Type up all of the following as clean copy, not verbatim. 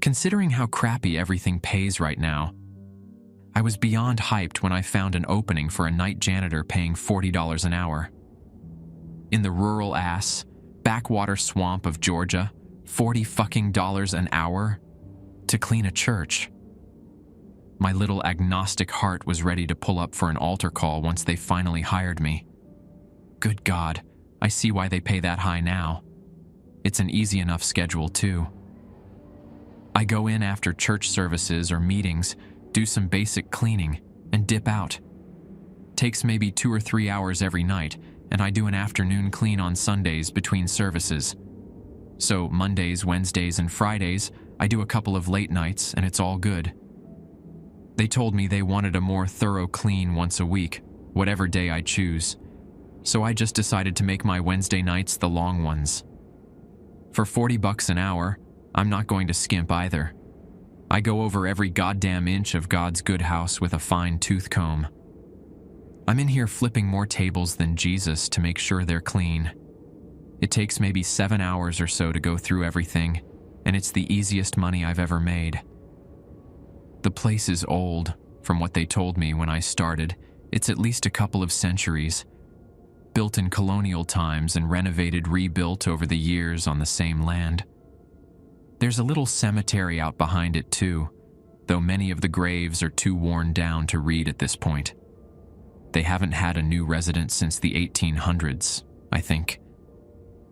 Considering how crappy everything pays right now, I was beyond hyped when I found an opening for a night janitor paying $40 an hour. In the rural-ass, backwater swamp of Georgia, $40 an hour to clean a church. My little agnostic heart was ready to pull up for an altar call once they finally hired me. Good God, I see why they pay that high now. It's an easy enough schedule, too. I go in after church services or meetings, do some basic cleaning, and dip out. Takes maybe 2 or 3 hours every night, and I do an afternoon clean on Sundays between services. So Mondays, Wednesdays, and Fridays, I do a couple of late nights, and it's all good. They told me they wanted a more thorough clean once a week, whatever day I choose. So I just decided to make my Wednesday nights the long ones. For $40 an hour, I'm not going to skimp either. I go over every goddamn inch of God's good house with a fine tooth comb. I'm in here flipping more tables than Jesus to make sure they're clean. It takes maybe 7 hours or so to go through everything, and it's the easiest money I've ever made. The place is old. From what they told me when I started, it's at least a couple of centuries. Built in colonial times and rebuilt over the years on the same land. There's a little cemetery out behind it too, though many of the graves are too worn down to read at this point. They haven't had a new resident since the 1800s, I think.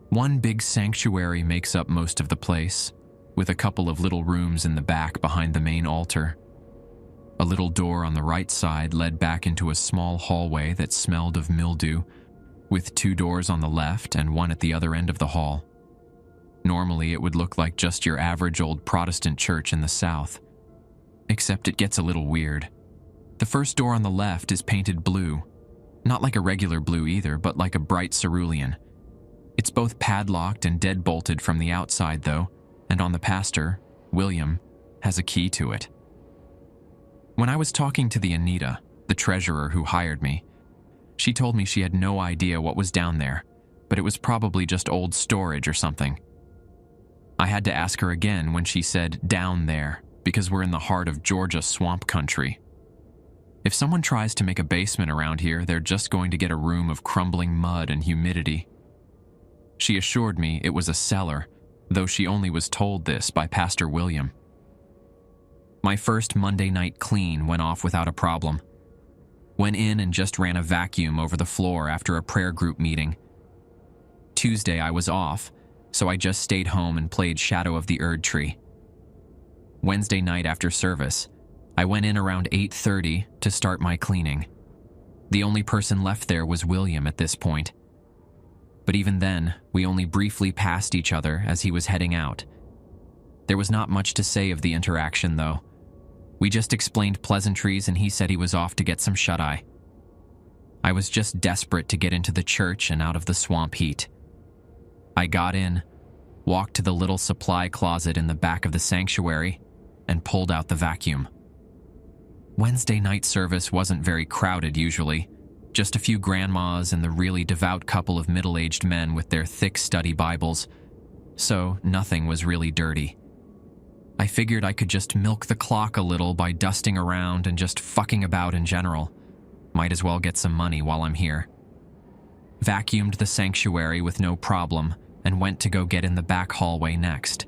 One big sanctuary makes up most of the place, with a couple of little rooms in the back behind the main altar. A little door on the right side led back into a small hallway that smelled of mildew, with 2 doors on the left and one at the other end of the hall. Normally, it would look like just your average old Protestant church in the South. Except it gets a little weird. The first door on the left is painted blue. Not like a regular blue either, but like a bright cerulean. It's both padlocked and deadbolted from the outside though, and on the pastor, William, has a key to it. When I was talking to the Anita, the treasurer who hired me, she told me she had no idea what was down there, but it was probably just old storage or something. I had to ask her again when she said down there, because we're in the heart of Georgia swamp country. If someone tries to make a basement around here, they're just going to get a room of crumbling mud and humidity. She assured me it was a cellar, though she only was told this by Pastor William. My first Monday night clean went off without a problem. Went in and just ran a vacuum over the floor after a prayer group meeting. Tuesday I was off, so I just stayed home and played Shadow of the Erd Tree. Wednesday night after service, I went in around 8:30 to start my cleaning. The only person left there was William at this point. But even then, we only briefly passed each other as he was heading out. There was not much to say of the interaction, though. We just explained pleasantries and he said he was off to get some shut-eye. I was just desperate to get into the church and out of the swamp heat. I got in, walked to the little supply closet in the back of the sanctuary, and pulled out the vacuum. Wednesday night service wasn't very crowded usually, just a few grandmas and the really devout couple of middle-aged men with their thick study Bibles, so nothing was really dirty. I figured I could just milk the clock a little by dusting around and just fucking about in general. Might as well get some money while I'm here. Vacuumed the sanctuary with no problem and went to go get in the back hallway next.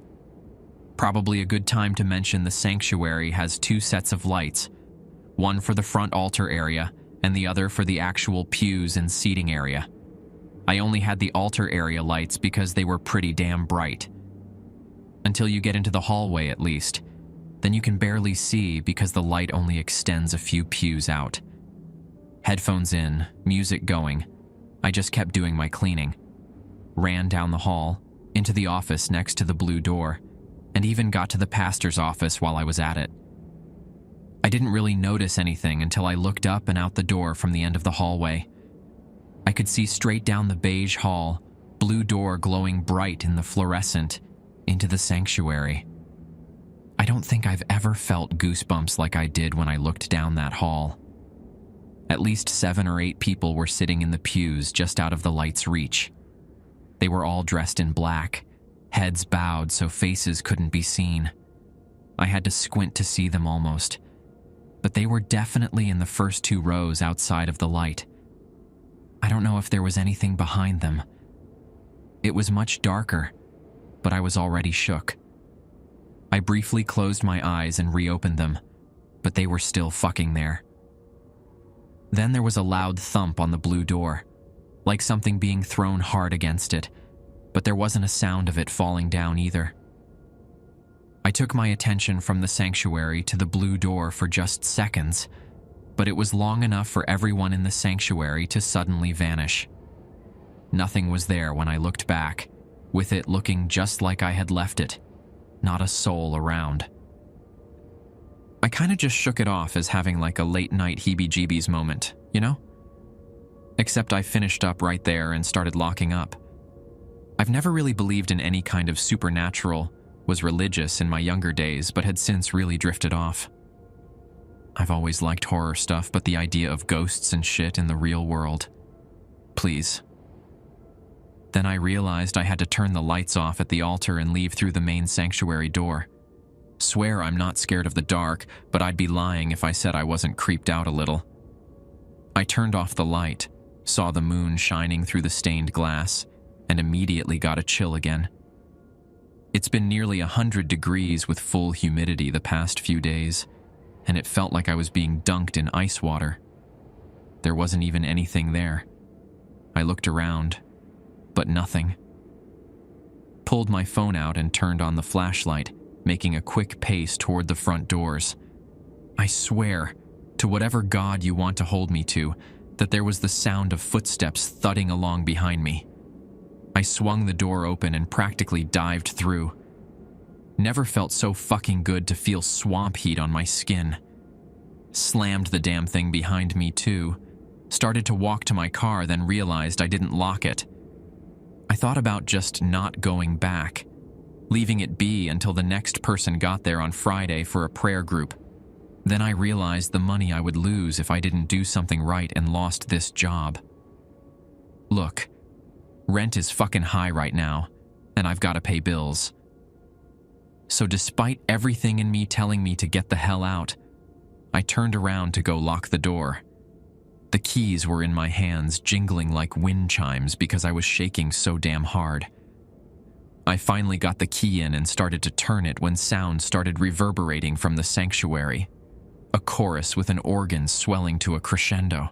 Probably a good time to mention the sanctuary has 2 sets of lights, one for the front altar area and the other for the actual pews and seating area. I only had the altar area lights because they were pretty damn bright. Until you get into the hallway at least. Then you can barely see because the light only extends a few pews out. Headphones in, music going. I just kept doing my cleaning. Ran down the hall, into the office next to the blue door, and even got to the pastor's office while I was at it. I didn't really notice anything until I looked up and out the door from the end of the hallway. I could see straight down the beige hall, blue door glowing bright in the fluorescent, into the sanctuary. I don't think I've ever felt goosebumps like I did when I looked down that hall. At least 7 or 8 people were sitting in the pews just out of the light's reach. They were all dressed in black, heads bowed so faces couldn't be seen. I had to squint to see them almost. But they were definitely in the first 2 rows outside of the light. I don't know if there was anything behind them. It was much darker, but I was already shook. I briefly closed my eyes and reopened them, but they were still fucking there. Then there was a loud thump on the blue door, like something being thrown hard against it, but there wasn't a sound of it falling down either. I took my attention from the sanctuary to the blue door for just seconds, but it was long enough for everyone in the sanctuary to suddenly vanish. Nothing was there when I looked back, with it looking just like I had left it, not a soul around. I kind of just shook it off as having like a late-night heebie-jeebies moment, you know? Except I finished up right there and started locking up. I've never really believed in any kind of supernatural, was religious in my younger days, but had since really drifted off. I've always liked horror stuff, but the idea of ghosts and shit in the real world. Please. Then I realized I had to turn the lights off at the altar and leave through the main sanctuary door. Swear I'm not scared of the dark, but I'd be lying if I said I wasn't creeped out a little. I turned off the light, saw the moon shining through the stained glass, and immediately got a chill again. It's been nearly 100 degrees with full humidity the past few days, and it felt like I was being dunked in ice water. There wasn't even anything there. I looked around, but nothing. Pulled my phone out and turned on the flashlight, making a quick pace toward the front doors. I swear, to whatever God you want to hold me to, that there was the sound of footsteps thudding along behind me. I swung the door open and practically dived through. Never felt so fucking good to feel swamp heat on my skin. Slammed the damn thing behind me too. Started to walk to my car, then realized I didn't lock it. I thought about just not going back, leaving it be until the next person got there on Friday for a prayer group. Then I realized the money I would lose if I didn't do something right and lost this job. Look, rent is fucking high right now, and I've got to pay bills. So despite everything in me telling me to get the hell out, I turned around to go lock the door. The keys were in my hands, jingling like wind chimes because I was shaking so damn hard. I finally got the key in and started to turn it when sound started reverberating from the sanctuary. A chorus with an organ swelling to a crescendo.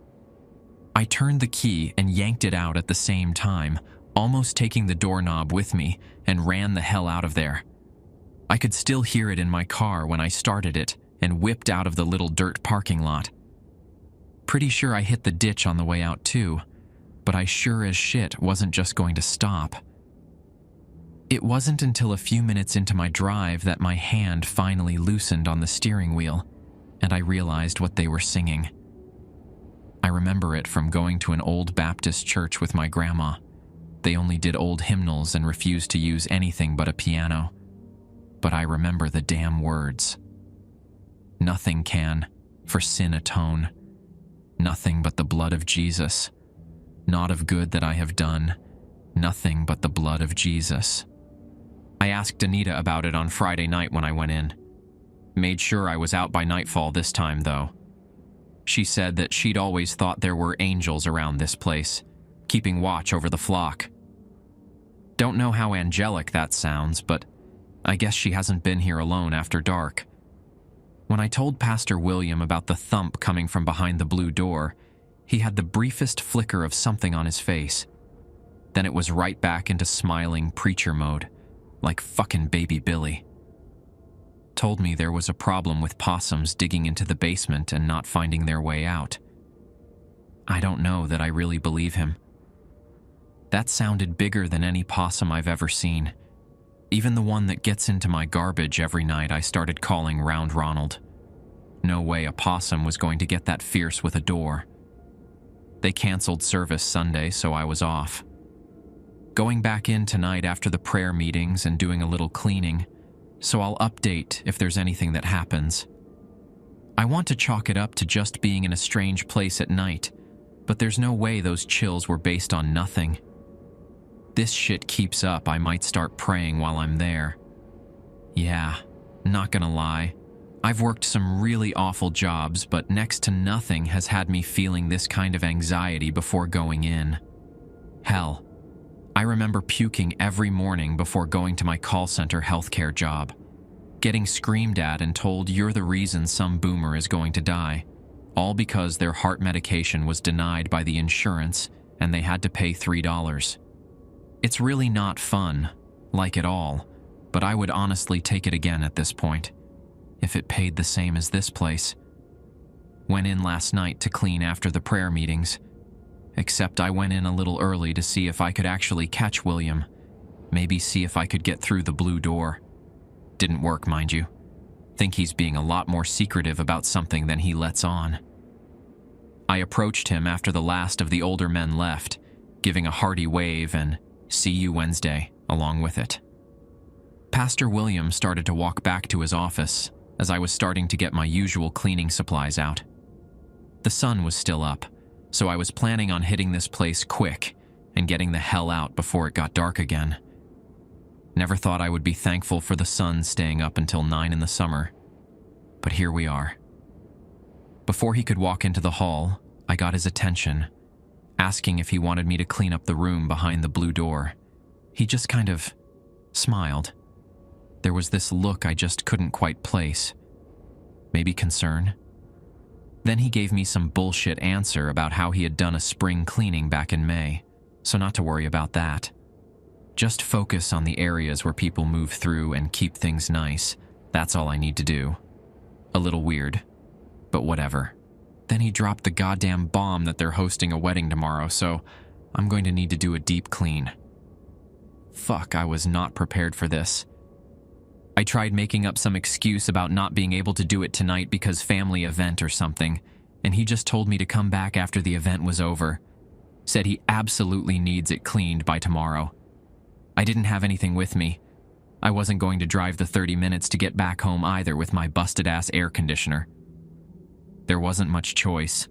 I turned the key and yanked it out at the same time, almost taking the doorknob with me, and ran the hell out of there. I could still hear it in my car when I started it and whipped out of the little dirt parking lot. Pretty sure I hit the ditch on the way out too, but I sure as shit wasn't just going to stop. It wasn't until a few minutes into my drive that my hand finally loosened on the steering wheel, and I realized what they were singing. I remember it from going to an old Baptist church with my grandma. They only did old hymnals and refused to use anything but a piano. But I remember the damn words. Nothing can, for sin atone. Nothing but the blood of Jesus. Not of good that I have done. Nothing but the blood of Jesus. I asked Anita about it on Friday night when I went in. Made sure I was out by nightfall this time, though. She said that she'd always thought there were angels around this place, keeping watch over the flock. Don't know how angelic that sounds, but I guess she hasn't been here alone after dark. When I told Pastor William about the thump coming from behind the blue door, he had the briefest flicker of something on his face. Then it was right back into smiling preacher mode, like fucking baby Billy. Told me there was a problem with possums digging into the basement and not finding their way out. I don't know that I really believe him. That sounded bigger than any possum I've ever seen. Even the one that gets into my garbage every night I started calling Round Ronald. No way a possum was going to get that fierce with a door. They canceled service Sunday, so I was off. Going back in tonight after the prayer meetings and doing a little cleaning, so I'll update if there's anything that happens. I want to chalk it up to just being in a strange place at night, but there's no way those chills were based on nothing. This shit keeps up, I might start praying while I'm there. Yeah, Not gonna lie, I've worked some really awful jobs, but next to nothing has had me feeling this kind of anxiety before going in. Hell, I remember puking every morning before going to my call center healthcare job, getting screamed at and told you're the reason some boomer is going to die, all because their heart medication was denied by the insurance and they had to pay $3. It's really not fun, like at all, but I would honestly take it again at this point, if it paid the same as this place. Went in last night to clean after the prayer meetings, except I went in a little early to see if I could actually catch William, maybe see if I could get through the blue door. Didn't work, mind you. Think he's being a lot more secretive about something than he lets on. I approached him after the last of the older men left, giving a hearty wave and "See you Wednesday" along with it. Pastor William started to walk back to his office as I was starting to get my usual cleaning supplies out. The sun was still up, so I was planning on hitting this place quick and getting the hell out before it got dark again. Never thought I would be thankful for the sun staying up until 9 in the summer, but here we are. Before he could walk into the hall, I got his attention, asking if he wanted me to clean up the room behind the blue door. He just kind of smiled. There was this look I just couldn't quite place. Maybe concern? Then he gave me some bullshit answer about how he had done a spring cleaning back in May, so not to worry about that. Just focus on the areas where people move through and keep things nice. That's all I need to do. A little weird, but whatever. Then he dropped the goddamn bomb that they're hosting a wedding tomorrow, so I'm going to need to do a deep clean. Fuck, I was not prepared for this. I tried making up some excuse about not being able to do it tonight because family event or something, and he just told me to come back after the event was over. Said he absolutely needs it cleaned by tomorrow. I didn't have anything with me. I wasn't going to drive the 30 minutes to get back home either with my busted-ass air conditioner. There wasn't much choice,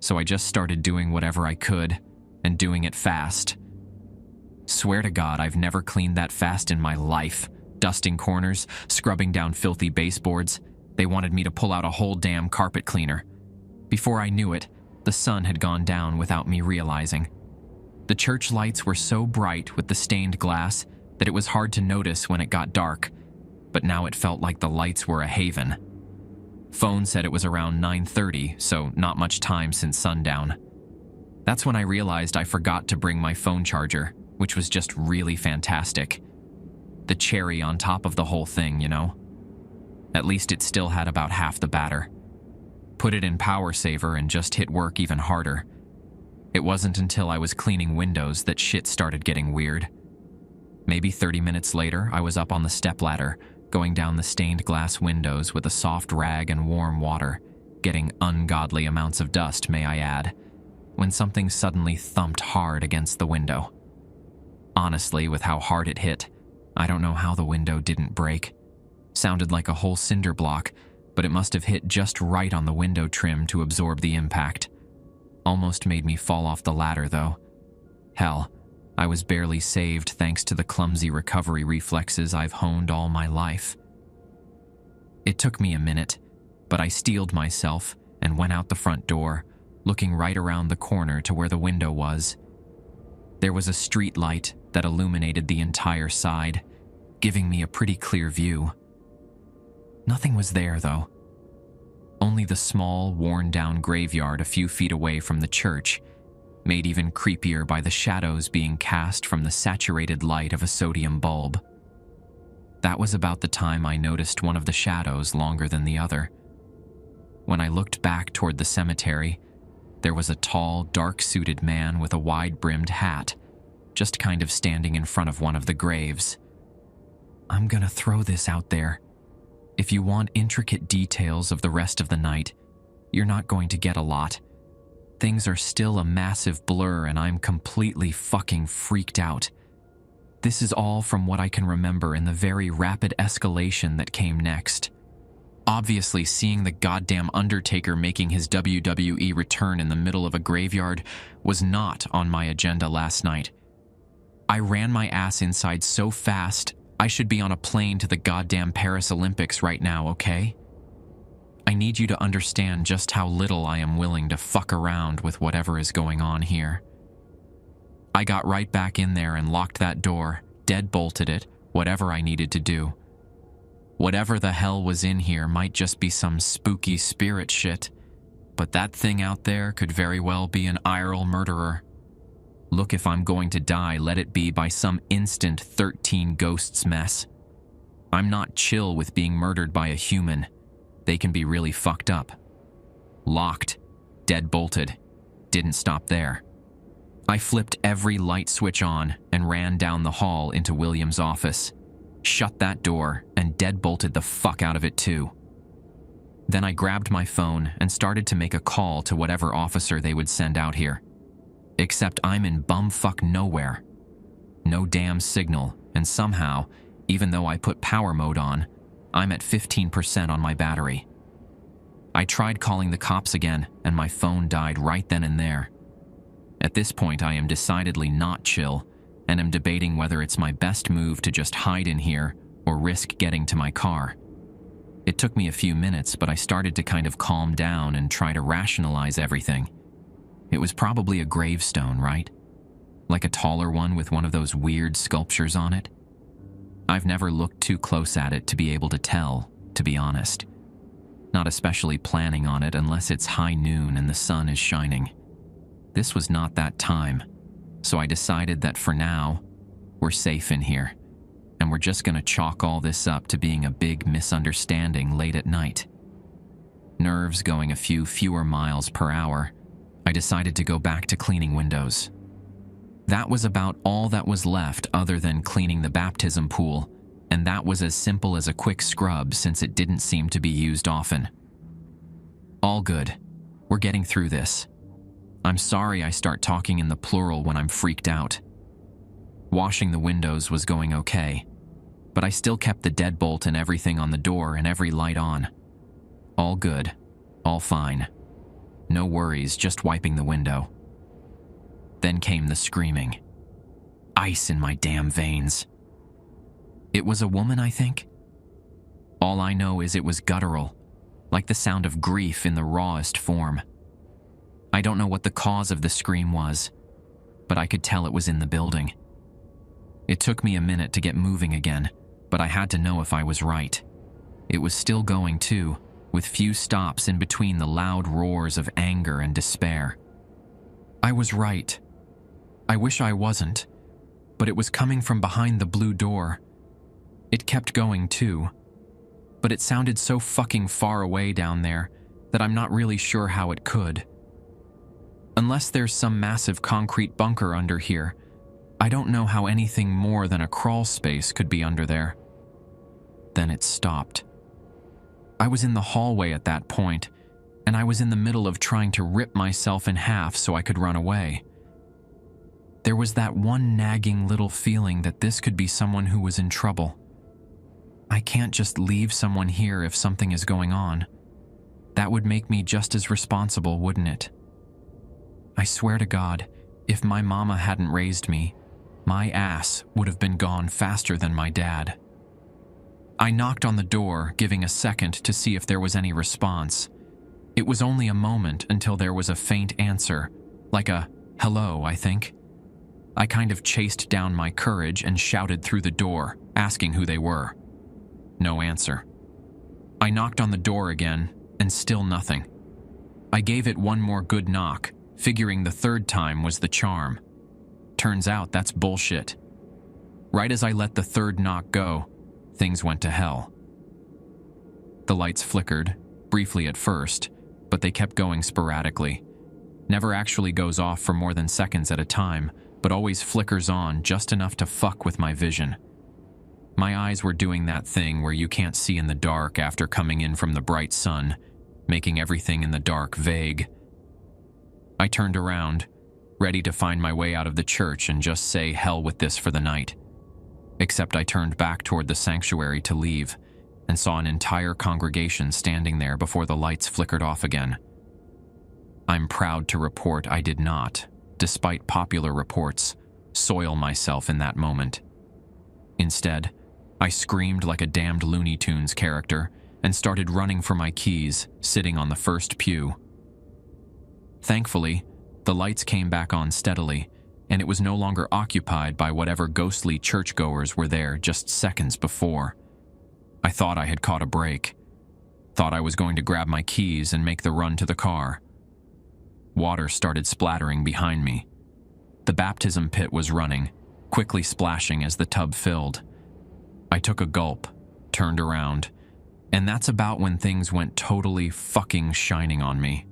so I just started doing whatever I could, and doing it fast. Swear to God, I've never cleaned that fast in my life. Dusting corners, scrubbing down filthy baseboards. They wanted me to pull out a whole damn carpet cleaner. Before I knew it, the sun had gone down without me realizing. The church lights were so bright with the stained glass that it was hard to notice when it got dark, but now it felt like the lights were a haven. Phone said it was around 9:30, so not much time since sundown. That's when I realized I forgot to bring my phone charger, which was just really fantastic. The cherry on top of the whole thing, you know? At least it still had about half the batter. Put it in power saver and just hit work even harder. It wasn't until I was cleaning windows that shit started getting weird. Maybe 30 minutes later, I was up on the stepladder, going down the stained glass windows with a soft rag and warm water, getting ungodly amounts of dust, may I add, when something suddenly thumped hard against the window. Honestly, with how hard it hit, I don't know how the window didn't break. Sounded like a whole cinder block, but it must have hit just right on the window trim to absorb the impact. Almost made me fall off the ladder, though. Hell, I was barely saved thanks to the clumsy recovery reflexes I've honed all my life. It took me a minute, but I steeled myself and went out the front door, looking right around the corner to where the window was. There was a street light that illuminated the entire side, giving me a pretty clear view. Nothing was there, though. Only the small, worn-down graveyard a few feet away from the church, made even creepier by the shadows being cast from the saturated light of a sodium bulb. That was about the time I noticed one of the shadows longer than the other. When I looked back toward the cemetery, there was a tall, dark-suited man with a wide-brimmed hat, just kind of standing in front of one of the graves. I'm gonna throw this out there. If you want intricate details of the rest of the night, you're not going to get a lot. Things are still a massive blur and I'm completely fucking freaked out. This is all from what I can remember in the very rapid escalation that came next. Obviously, seeing the goddamn Undertaker making his WWE return in the middle of a graveyard was not on my agenda last night. I ran my ass inside so fast, I should be on a plane to the goddamn Paris Olympics right now, okay? I need you to understand just how little I am willing to fuck around with whatever is going on here. I got right back in there and locked that door, deadbolted it, whatever I needed to do. Whatever the hell was in here might just be some spooky spirit shit, but that thing out there could very well be an IRL murderer. Look, if I'm going to die, let it be by some instant 13 ghosts mess. I'm not chill with being murdered by a human. They can be really fucked up. Locked, deadbolted, didn't stop there. I flipped every light switch on and ran down the hall into William's office, shut that door, and deadbolted the fuck out of it too. Then I grabbed my phone and started to make a call to whatever officer they would send out here. Except I'm in bumfuck nowhere. No damn signal, and somehow, even though I put power mode on, I'm at 15% on my battery. I tried calling the cops again, and my phone died right then and there. At this point, I am decidedly not chill, and am debating whether it's my best move to just hide in here or risk getting to my car. It took me a few minutes, but I started to kind of calm down and try to rationalize everything. It was probably a gravestone, right? Like a taller one with one of those weird sculptures on it. I've never looked too close at it to be able to tell, to be honest. Not especially planning on it unless it's high noon and the sun is shining. This was not that time, so I decided that for now, we're safe in here, and we're just gonna chalk all this up to being a big misunderstanding late at night. Nerves going a few fewer miles per hour, I decided to go back to cleaning windows. That was about all that was left other than cleaning the baptism pool, and that was as simple as a quick scrub since it didn't seem to be used often. All good. We're getting through this. I'm sorry I start talking in the plural when I'm freaked out. Washing the windows was going okay, but I still kept the deadbolt and everything on the door and every light on. All good. All fine. No worries, just wiping the window. Then came the screaming. Ice in my damn veins. It was a woman, I think. All I know is it was guttural, like the sound of grief in the rawest form. I don't know what the cause of the scream was, but I could tell it was in the building. It took me a minute to get moving again, but I had to know if I was right. It was still going too, with few stops in between the loud roars of anger and despair. I was right. I wish I wasn't, but it was coming from behind the blue door. It kept going too, but it sounded so fucking far away down there that I'm not really sure how it could. Unless there's some massive concrete bunker under here, I don't know how anything more than a crawl space could be under there. Then it stopped. I was in the hallway at that point, and I was in the middle of trying to rip myself in half so I could run away. There was that one nagging little feeling that this could be someone who was in trouble. I can't just leave someone here if something is going on. That would make me just as responsible, wouldn't it? I swear to God, if my mama hadn't raised me, my ass would have been gone faster than my dad. I knocked on the door, giving a second to see if there was any response. It was only a moment until there was a faint answer, like a hello, I think. I kind of chased down my courage and shouted through the door, asking who they were. No answer. I knocked on the door again, and still nothing. I gave it one more good knock, figuring the third time was the charm. Turns out that's bullshit. Right as I let the third knock go, things went to hell. The lights flickered, briefly at first, but they kept going sporadically. Never actually goes off for more than seconds at a time, but always flickers on just enough to fuck with my vision. My eyes were doing that thing where you can't see in the dark after coming in from the bright sun, making everything in the dark vague. I turned around, ready to find my way out of the church and just say hell with this for the night. Except I turned back toward the sanctuary to leave and saw an entire congregation standing there before the lights flickered off again. I'm proud to report I did not, despite popular reports, soil myself in that moment. Instead, I screamed like a damned Looney Tunes character and started running for my keys, sitting on the first pew. Thankfully, the lights came back on steadily, and it was no longer occupied by whatever ghostly churchgoers were there just seconds before. I thought I had caught a break. Thought I was going to grab my keys and make the run to the car. Water started splattering behind me. The baptism pit was running, quickly splashing as the tub filled. I took a gulp, turned around, and that's about when things went totally fucking shining on me.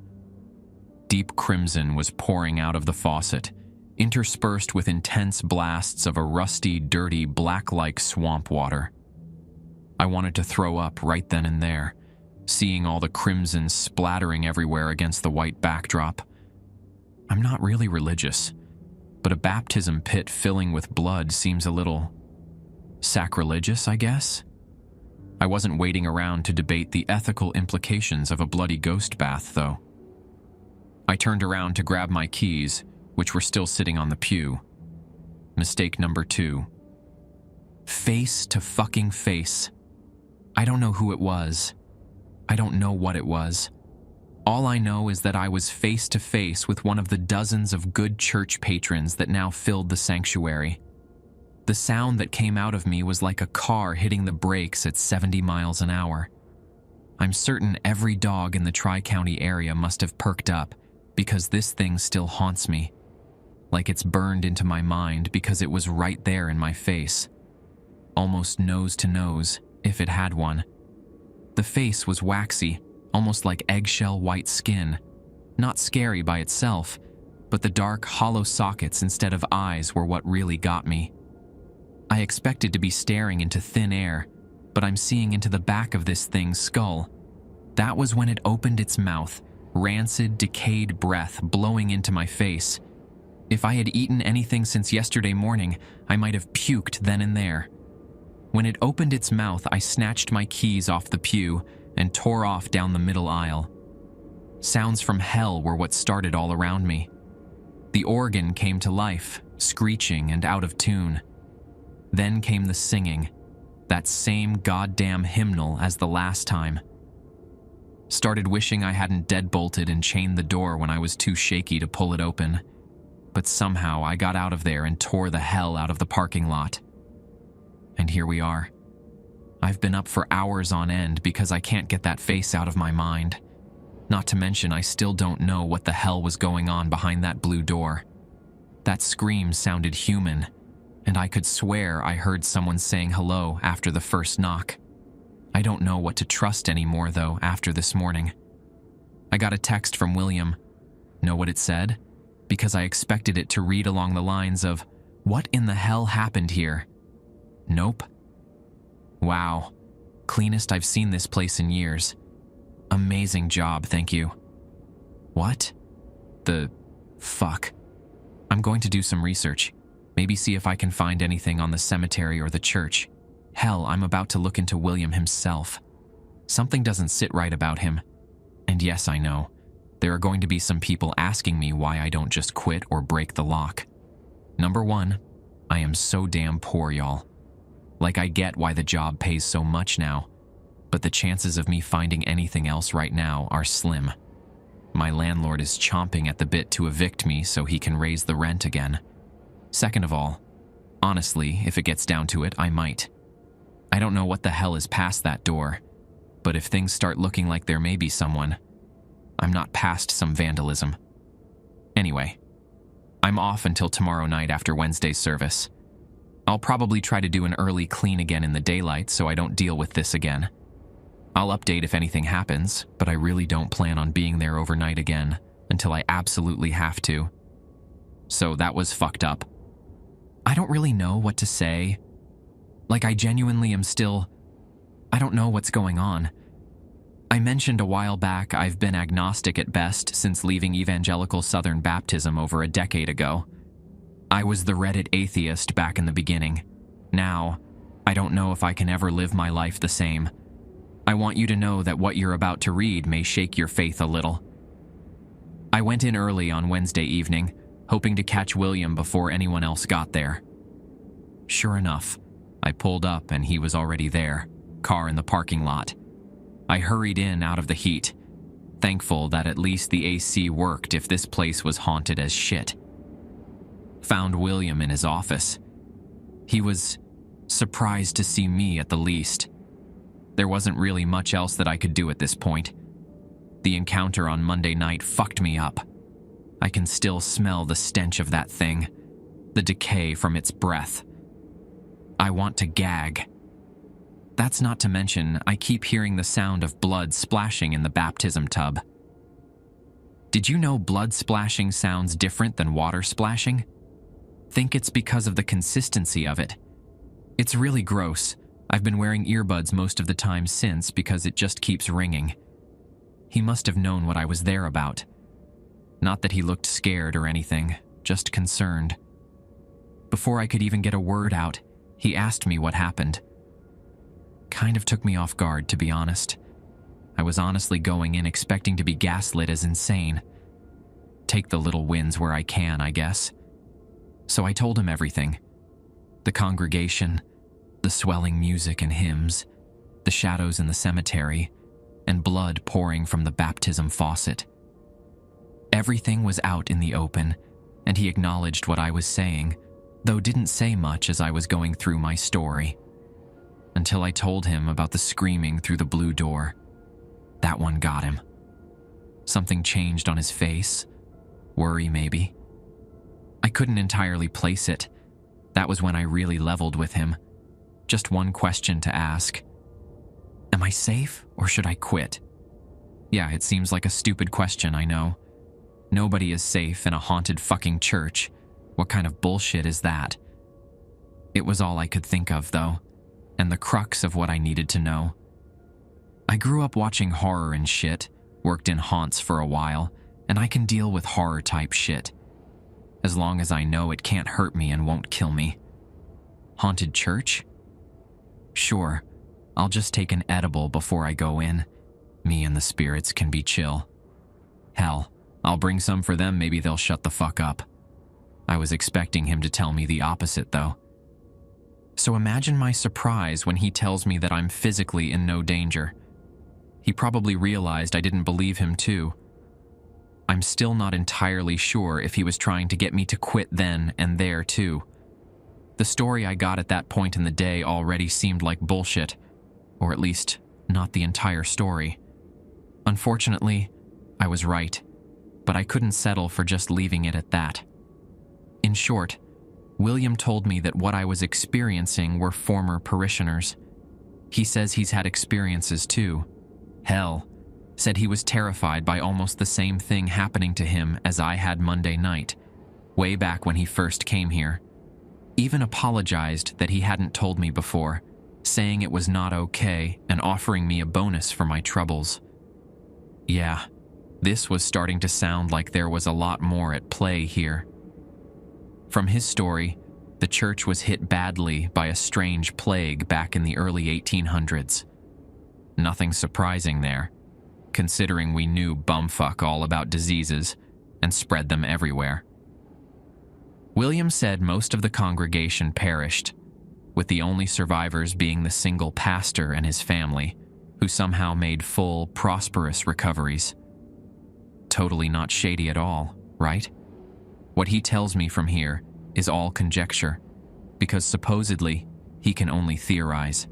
Deep crimson was pouring out of the faucet, interspersed with intense blasts of a rusty, dirty, black-like swamp water. I wanted to throw up right then and there, seeing all the crimson splattering everywhere against the white backdrop. I'm not really religious, but a baptism pit filling with blood seems a little sacrilegious, I guess? I wasn't waiting around to debate the ethical implications of a bloody ghost bath, though. I turned around to grab my keys, which were still sitting on the pew. Mistake number 2. Face to fucking face. I don't know who it was. I don't know what it was. All I know is that I was face to face with one of the dozens of good church patrons that now filled the sanctuary. The sound that came out of me was like a car hitting the brakes at 70 miles an hour. I'm certain every dog in the Tri-County area must have perked up, because this thing still haunts me. Like it's burned into my mind because it was right there in my face. Almost nose to nose, if it had one. The face was waxy, almost like eggshell white skin. Not scary by itself, but the dark, hollow sockets instead of eyes were what really got me. I expected to be staring into thin air, but I'm seeing into the back of this thing's skull. That was when it opened its mouth, rancid, decayed breath blowing into my face. If I had eaten anything since yesterday morning, I might have puked then and there. When it opened its mouth, I snatched my keys off the pew and tore off down the middle aisle. Sounds from hell were what started all around me. The organ came to life, screeching and out of tune. Then came the singing, that same goddamn hymnal as the last time. Started wishing I hadn't deadbolted and chained the door when I was too shaky to pull it open. But somehow I got out of there and tore the hell out of the parking lot. And here we are. I've been up for hours on end because I can't get that face out of my mind. Not to mention I still don't know what the hell was going on behind that blue door. That scream sounded human, and I could swear I heard someone saying hello after the first knock. I don't know what to trust anymore, though, after this morning. I got a text from William. Know what it said? Because I expected it to read along the lines of, "What in the hell happened here?" Nope. Wow. Cleanest I've seen this place in years. Amazing job, thank you. What? The fuck? I'm going to do some research. Maybe see if I can find anything on the cemetery or the church. Hell, I'm about to look into William himself. Something doesn't sit right about him. And yes, I know. There are going to be some people asking me why I don't just quit or break the lock. Number 1, I am so damn poor, y'all. Like, I get why the job pays so much now, but the chances of me finding anything else right now are slim. My landlord is chomping at the bit to evict me so he can raise the rent again. Second of all, honestly, if it gets down to it, I might. I don't know what the hell is past that door, but if things start looking like there may be someone, I'm not past some vandalism. Anyway, I'm off until tomorrow night after Wednesday's service. I'll probably try to do an early clean again in the daylight so I don't deal with this again. I'll update if anything happens, but I really don't plan on being there overnight again until I absolutely have to. So that was fucked up. I don't really know what to say. Like, I genuinely am still... I don't know what's going on. I mentioned a while back I've been agnostic at best since leaving Evangelical Southern Baptism over a decade ago. I was the Reddit atheist back in the beginning. Now, I don't know if I can ever live my life the same. I want you to know that what you're about to read may shake your faith a little. I went in early on Wednesday evening, hoping to catch William before anyone else got there. Sure enough, I pulled up and he was already there, car in the parking lot. I hurried in out of the heat, thankful that at least the AC worked if this place was haunted as shit. Found William in his office. He was surprised to see me at the least. There wasn't really much else that I could do at this point. The encounter on Monday night fucked me up. I can still smell the stench of that thing, the decay from its breath. I want to gag. That's not to mention, I keep hearing the sound of blood splashing in the baptism tub. Did you know blood splashing sounds different than water splashing? Think it's because of the consistency of it. It's really gross. I've been wearing earbuds most of the time since because it just keeps ringing. He must have known what I was there about. Not that he looked scared or anything, just concerned. Before I could even get a word out, he asked me what happened. Kind of took me off guard, to be honest. I was honestly going in expecting to be gaslit as insane. Take the little wins where I can, I guess. So I told him everything. The congregation, the swelling music and hymns, the shadows in the cemetery, and blood pouring from the baptism faucet. Everything was out in the open, and he acknowledged what I was saying, though didn't say much as I was going through my story. Until I told him about the screaming through the blue door. That one got him. Something changed on his face. Worry, maybe. I couldn't entirely place it. That was when I really leveled with him. Just one question to ask. Am I safe, or should I quit? Yeah, it seems like a stupid question, I know. Nobody is safe in a haunted fucking church. What kind of bullshit is that? It was all I could think of, though, and the crux of what I needed to know. I grew up watching horror and shit, worked in haunts for a while, and I can deal with horror-type shit. As long as I know it can't hurt me and won't kill me. Haunted church? Sure, I'll just take an edible before I go in. Me and the spirits can be chill. Hell, I'll bring some for them, maybe they'll shut the fuck up. I was expecting him to tell me the opposite, though. So imagine my surprise when he tells me that I'm physically in no danger. He probably realized I didn't believe him too. I'm still not entirely sure if he was trying to get me to quit then and there too. The story I got at that point in the day already seemed like bullshit, or at least not the entire story. Unfortunately, I was right, but I couldn't settle for just leaving it at that. In short, William told me that what I was experiencing were former parishioners. He says he's had experiences too. Hell, said he was terrified by almost the same thing happening to him as I had Monday night, way back when he first came here. Even apologized that he hadn't told me before, saying it was not okay and offering me a bonus for my troubles. Yeah, this was starting to sound like there was a lot more at play here. From his story, the church was hit badly by a strange plague back in the early 1800s. Nothing surprising there, considering we knew bumfuck all about diseases and spread them everywhere. William said most of the congregation perished, with the only survivors being the single pastor and his family, who somehow made full, prosperous recoveries. Totally not shady at all, right? What he tells me from here is all conjecture, because supposedly he can only theorize.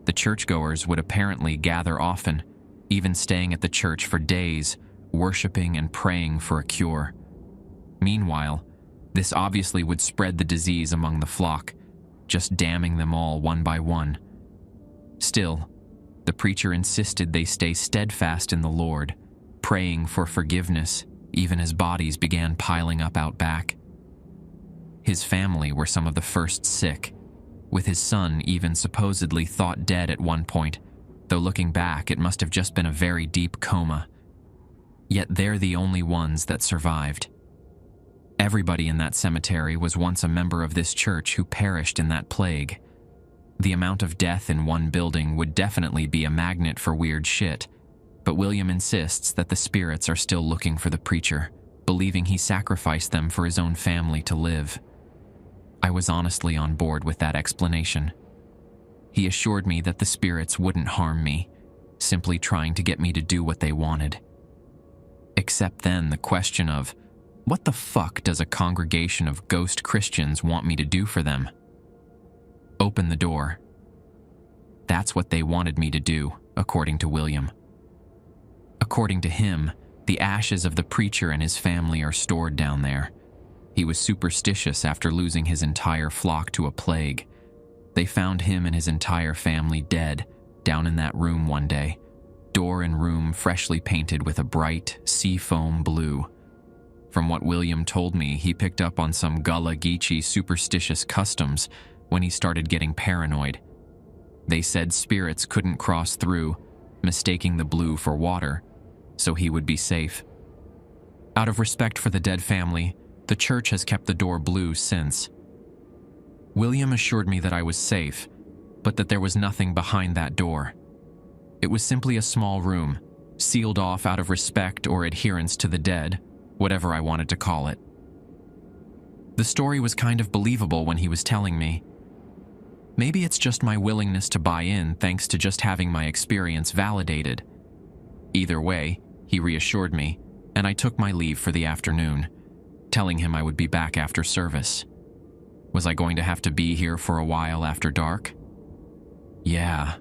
The churchgoers would apparently gather often, even staying at the church for days, worshiping and praying for a cure. Meanwhile, this obviously would spread the disease among the flock, just damning them all one by one. Still, the preacher insisted they stay steadfast in the Lord, praying for forgiveness, even as bodies began piling up out back. His family were some of the first sick, with his son even supposedly thought dead at one point, though looking back it must have just been a very deep coma. Yet they're the only ones that survived. Everybody in that cemetery was once a member of this church who perished in that plague. The amount of death in one building would definitely be a magnet for weird shit, but William insists that the spirits are still looking for the preacher, believing he sacrificed them for his own family to live. I was honestly on board with that explanation, He assured me that the spirits wouldn't harm me, simply trying to get me to do what they wanted. Except then the question of, what the fuck does a congregation of ghost Christians want me to do for them? Open the door. That's what they wanted me to do, according to William. According to him, the ashes of the preacher and his family are stored down there. He was superstitious after losing his entire flock to a plague. They found him and his entire family dead down in that room one day, door and room freshly painted with a bright seafoam blue. From what William told me, he picked up on some Gullah Geechee superstitious customs when he started getting paranoid. They said spirits couldn't cross through, mistaking the blue for water, so he would be safe. Out of respect for the dead family, the church has kept the door blue since. William assured me that I was safe, but that there was nothing behind that door. It was simply a small room, sealed off out of respect or adherence to the dead, whatever I wanted to call it. The story was kind of believable when he was telling me. Maybe it's just my willingness to buy in thanks to just having my experience validated. Either way, he reassured me, and I took my leave for the afternoon, telling him I would be back after service. Was I going to have to be here for a while after dark? Yeah,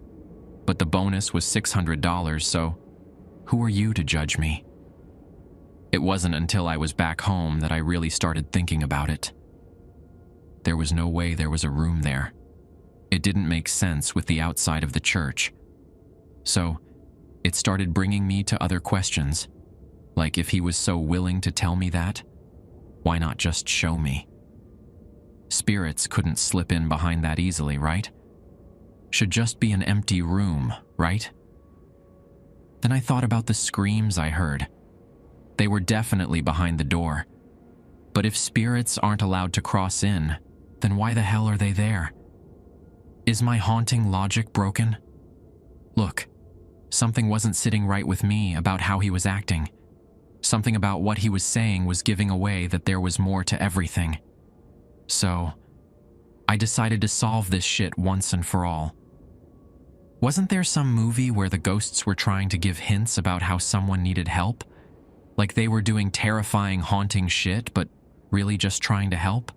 but the bonus was $600, so who are you to judge me? It wasn't until I was back home that I really started thinking about it. There was no way there was a room there. It didn't make sense with the outside of the church. So, it started bringing me to other questions, like if he was so willing to tell me that, why not just show me? Spirits couldn't slip in behind that easily, right? Should just be an empty room, right? Then I thought about the screams I heard. They were definitely behind the door. But if spirits aren't allowed to cross in, then why the hell are they there? Is my haunting logic broken? Look, something wasn't sitting right with me about how he was acting. Something about what he was saying was giving away that there was more to everything. So, I decided to solve this shit once and for all. Wasn't there some movie where the ghosts were trying to give hints about how someone needed help? Like they were doing terrifying, haunting shit, but really just trying to help?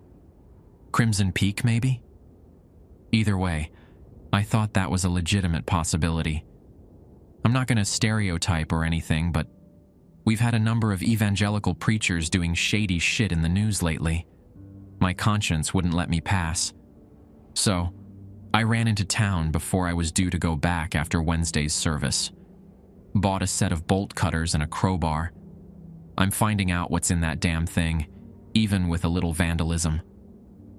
Crimson Peak, maybe? Either way, I thought that was a legitimate possibility. I'm not going to stereotype or anything, but we've had a number of evangelical preachers doing shady shit in the news lately. My conscience wouldn't let me pass. So, I ran into town before I was due to go back after Wednesday's service. Bought a set of bolt cutters and a crowbar. I'm finding out what's in that damn thing, even with a little vandalism.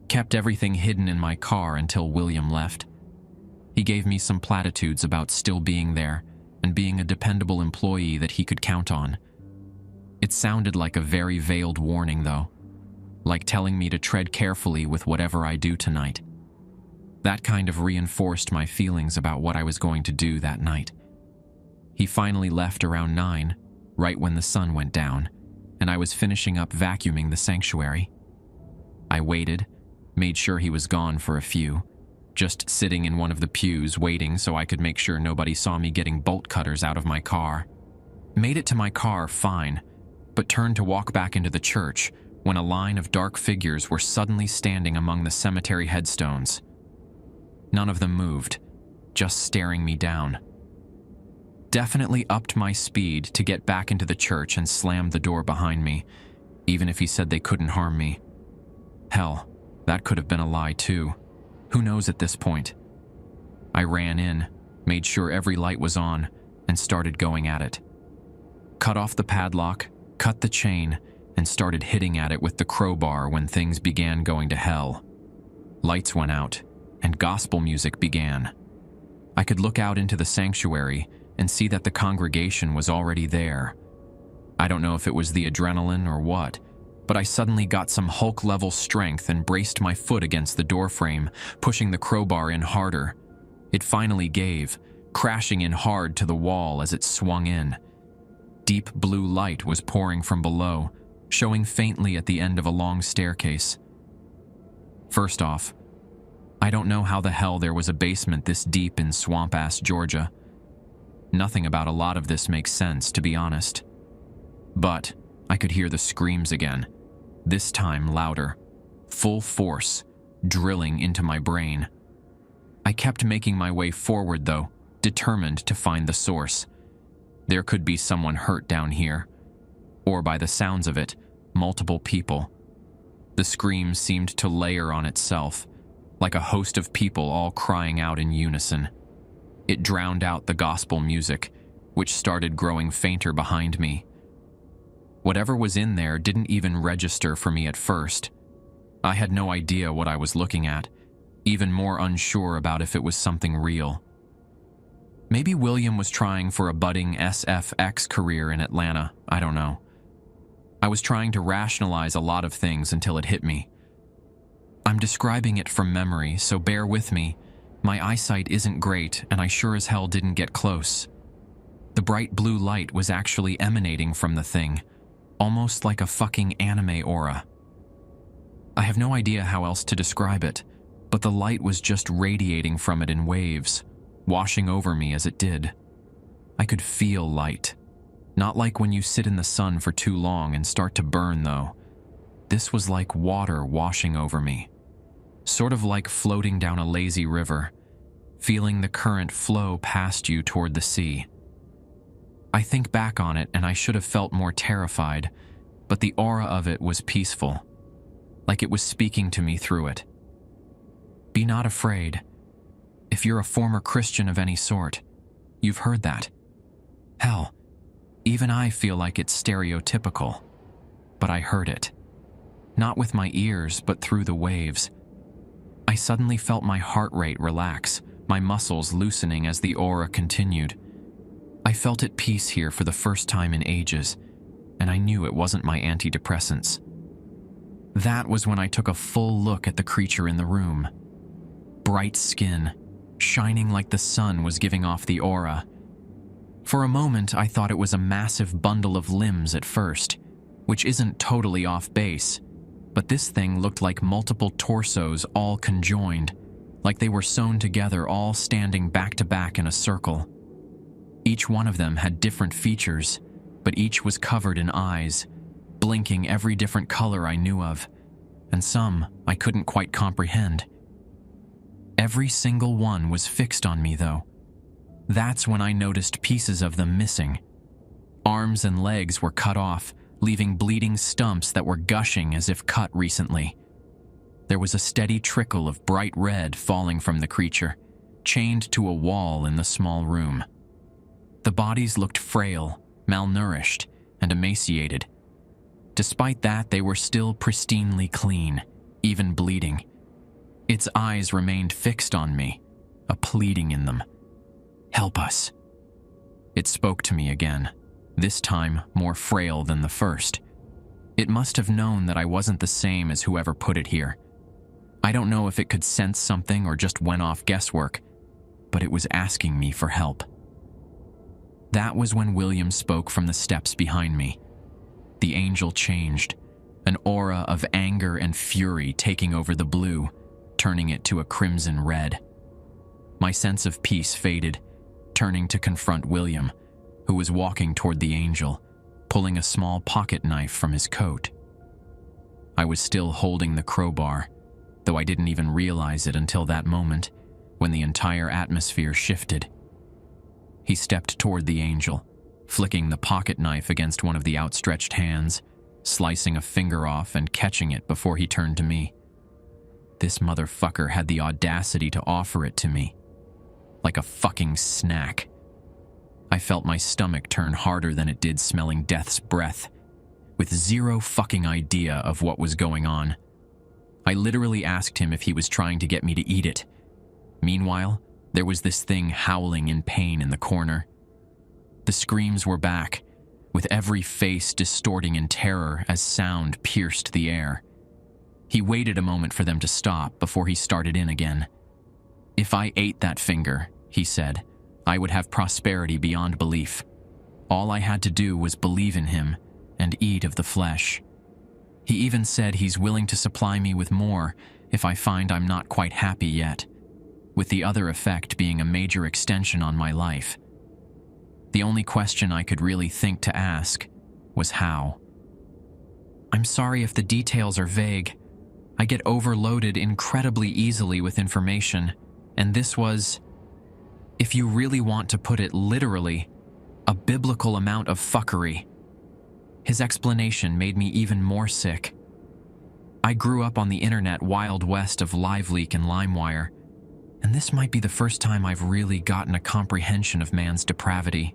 Kept everything hidden in my car until William left. He gave me some platitudes about still being there and being a dependable employee that he could count on. It sounded like a very veiled warning, though, like telling me to tread carefully with whatever I do tonight. That kind of reinforced my feelings about what I was going to do that night. He finally left around 9, right when the sun went down, and I was finishing up vacuuming the sanctuary. I waited, made sure he was gone for a few, just sitting in one of the pews waiting so I could make sure nobody saw me getting bolt cutters out of my car. Made it to my car fine, but turned to walk back into the church when a line of dark figures were suddenly standing among the cemetery headstones. None of them moved, just staring me down. Definitely upped my speed to get back into the church and slammed the door behind me, even if he said they couldn't harm me. Hell, that could have been a lie too. Who knows at this point? I ran in, made sure every light was on, and started going at it. Cut off the padlock, cut the chain, and started hitting at it with the crowbar when things began going to hell. Lights went out, and gospel music began. I could look out into the sanctuary and see that the congregation was already there. I don't know if it was the adrenaline or what, but I suddenly got some Hulk-level strength and braced my foot against the doorframe, pushing the crowbar in harder. It finally gave, crashing in hard to the wall as it swung in. Deep blue light was pouring from below, showing faintly at the end of a long staircase. First off, I don't know how the hell there was a basement this deep in swamp-ass Georgia. Nothing about a lot of this makes sense, to be honest. But I could hear the screams again, this time louder, full force, drilling into my brain. I kept making my way forward, though, determined to find the source. There could be someone hurt down here, or by the sounds of it, multiple people. The scream seemed to layer on itself, like a host of people all crying out in unison. It drowned out the gospel music, which started growing fainter behind me. Whatever was in there didn't even register for me at first. I had no idea what I was looking at, even more unsure about if it was something real. Maybe William was trying for a budding SFX career in Atlanta, I don't know. I was trying to rationalize a lot of things until it hit me. I'm describing it from memory, so bear with me. My eyesight isn't great, and I sure as hell didn't get close. The bright blue light was actually emanating from the thing, almost like a fucking anime aura. I have no idea how else to describe it, but the light was just radiating from it in waves, washing over me as it did. I could feel light. Not like when you sit in the sun for too long and start to burn, though. This was like water washing over me. Sort of like floating down a lazy river, feeling the current flow past you toward the sea. I think back on it and I should have felt more terrified, but the aura of it was peaceful, like it was speaking to me through it. Be not afraid. If you're a former Christian of any sort, you've heard that. Hell, even I feel like it's stereotypical, but I heard it. Not with my ears, but through the waves. I suddenly felt my heart rate relax, my muscles loosening as the aura continued. I felt at peace here for the first time in ages, and I knew it wasn't my antidepressants. That was when I took a full look at the creature in the room. Bright skin, shining like the sun was giving off the aura. For a moment, I thought it was a massive bundle of limbs at first, which isn't totally off base. But this thing looked like multiple torsos all conjoined, like they were sewn together all standing back to back in a circle. Each one of them had different features, but each was covered in eyes, blinking every different color I knew of, and some I couldn't quite comprehend. Every single one was fixed on me, though. That's when I noticed pieces of them missing. Arms and legs were cut off, leaving bleeding stumps that were gushing as if cut recently. There was a steady trickle of bright red falling from the creature, chained to a wall in the small room. The bodies looked frail, malnourished, and emaciated. Despite that, they were still pristinely clean, even bleeding. Its eyes remained fixed on me, a pleading in them. "Help us." It spoke to me again, this time more frail than the first. It must have known that I wasn't the same as whoever put it here. I don't know if it could sense something or just went off guesswork, but it was asking me for help. That was when William spoke from the steps behind me. The angel changed, an aura of anger and fury taking over the blue, turning it to a crimson red. My sense of peace faded, turning to confront William, who was walking toward the angel, pulling a small pocket knife from his coat. I was still holding the crowbar, though I didn't even realize it until that moment, when the entire atmosphere shifted. He stepped toward the angel, flicking the pocket knife against one of the outstretched hands, slicing a finger off and catching it before he turned to me. This motherfucker had the audacity to offer it to me, like a fucking snack. I felt my stomach turn harder than it did smelling death's breath, with zero fucking idea of what was going on. I literally asked him if he was trying to get me to eat it. Meanwhile, there was this thing howling in pain in the corner. The screams were back, with every face distorting in terror as sound pierced the air. He waited a moment for them to stop before he started in again. "If I ate that finger," he said, "I would have prosperity beyond belief. All I had to do was believe in him and eat of the flesh." He even said he's willing to supply me with more, if I find I'm not quite happy yet, with the other effect being a major extension on my life. The only question I could really think to ask was how. I'm sorry if the details are vague. I get overloaded incredibly easily with information, and this was, if you really want to put it literally, a biblical amount of fuckery. His explanation made me even more sick. I grew up on the internet wild west of LiveLeak and LimeWire, and this might be the first time I've really gotten a comprehension of man's depravity.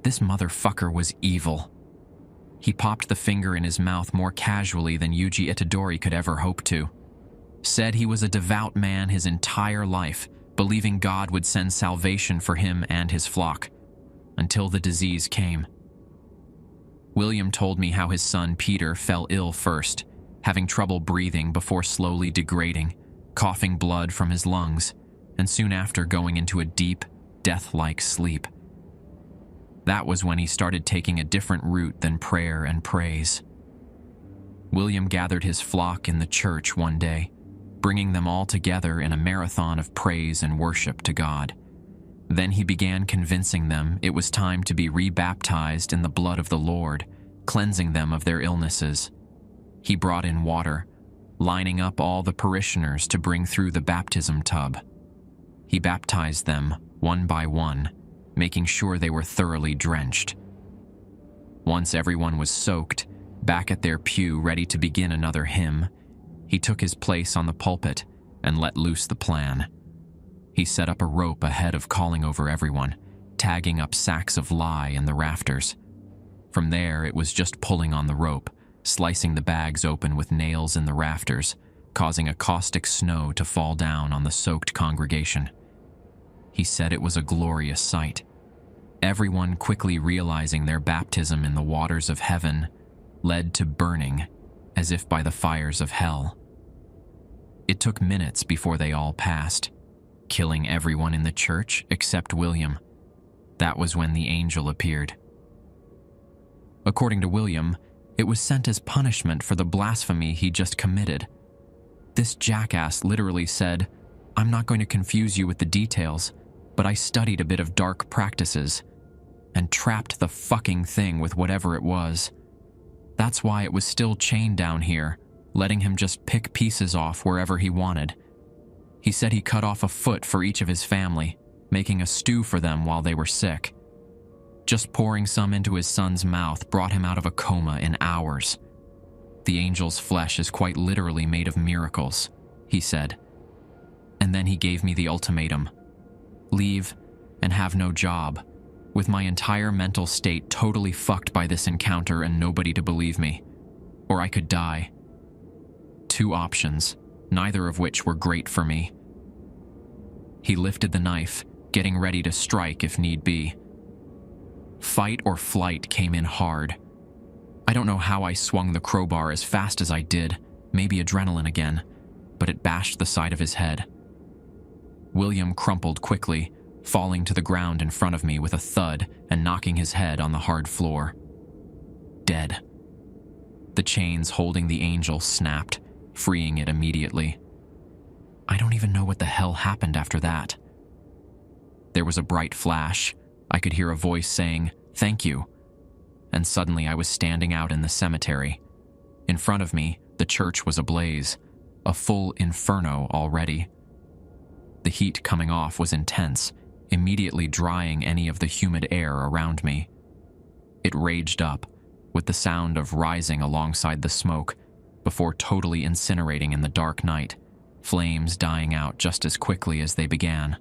This motherfucker was evil. He popped the finger in his mouth more casually than Yuji Itadori could ever hope to. Said he was a devout man his entire life, believing God would send salvation for him and his flock, until the disease came. William told me how his son Peter fell ill first, having trouble breathing before slowly degrading, coughing blood from his lungs, and soon after going into a deep, death-like sleep. That was when he started taking a different route than prayer and praise. William gathered his flock in the church one day, bringing them all together in a marathon of praise and worship to God. Then he began convincing them it was time to be rebaptized in the blood of the Lord, cleansing them of their illnesses. He brought in water, lining up all the parishioners to bring through the baptism tub. He baptized them one by one, making sure they were thoroughly drenched. Once everyone was soaked, back at their pew ready to begin another hymn, he took his place on the pulpit and let loose the plan. He set up a rope ahead of calling over everyone, tagging up sacks of lye in the rafters. From there, it was just pulling on the rope, slicing the bags open with nails in the rafters, causing a caustic snow to fall down on the soaked congregation. He said it was a glorious sight. Everyone quickly realizing their baptism in the waters of heaven led to burning, as if by the fires of hell. It took minutes before they all passed, killing everyone in the church except William. That was when the angel appeared. According to William, it was sent as punishment for the blasphemy he just committed. This jackass literally said, "I'm not going to confuse you with the details, but I studied a bit of dark practices and trapped the fucking thing with whatever it was. That's why it was still chained down here, letting him just pick pieces off wherever he wanted. He said he cut off a foot for each of his family, making a stew for them while they were sick. Just pouring some into his son's mouth brought him out of a coma in hours. The angel's flesh is quite literally made of miracles," he said. And then he gave me the ultimatum: leave and have no job, with my entire mental state totally fucked by this encounter and nobody to believe me. Or I could die. 2 options, neither of which were great for me. He lifted the knife, getting ready to strike if need be. Fight or flight came in hard. I don't know how I swung the crowbar as fast as I did, maybe adrenaline again, but it bashed the side of his head. William crumpled quickly, falling to the ground in front of me with a thud and knocking his head on the hard floor. Dead. The chains holding the angel snapped, freeing it immediately. I don't even know what the hell happened after that. There was a bright flash. I could hear a voice saying, "Thank you." And suddenly I was standing out in the cemetery. In front of me, the church was ablaze, a full inferno already. The heat coming off was intense, immediately drying any of the humid air around me. It raged up, with the sound of rising alongside the smoke, before totally incinerating in the dark night, flames dying out just as quickly as they began.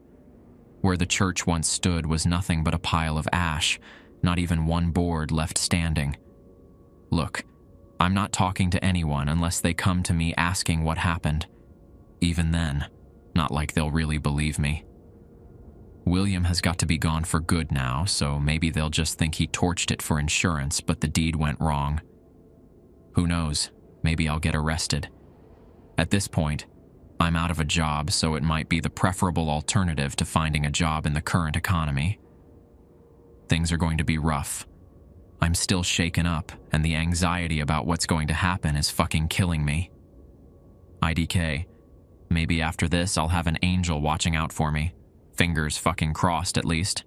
Where the church once stood was nothing but a pile of ash, not even one board left standing. Look, I'm not talking to anyone unless they come to me asking what happened. Even then, not like they'll really believe me. William has got to be gone for good now, so maybe they'll just think he torched it for insurance, but the deed went wrong. Who knows, maybe I'll get arrested. At this point, I'm out of a job, so it might be the preferable alternative to finding a job in the current economy. Things are going to be rough. I'm still shaken up, and the anxiety about what's going to happen is fucking killing me. IDK, Maybe after this I'll have an angel watching out for me. Fingers fucking crossed, at least.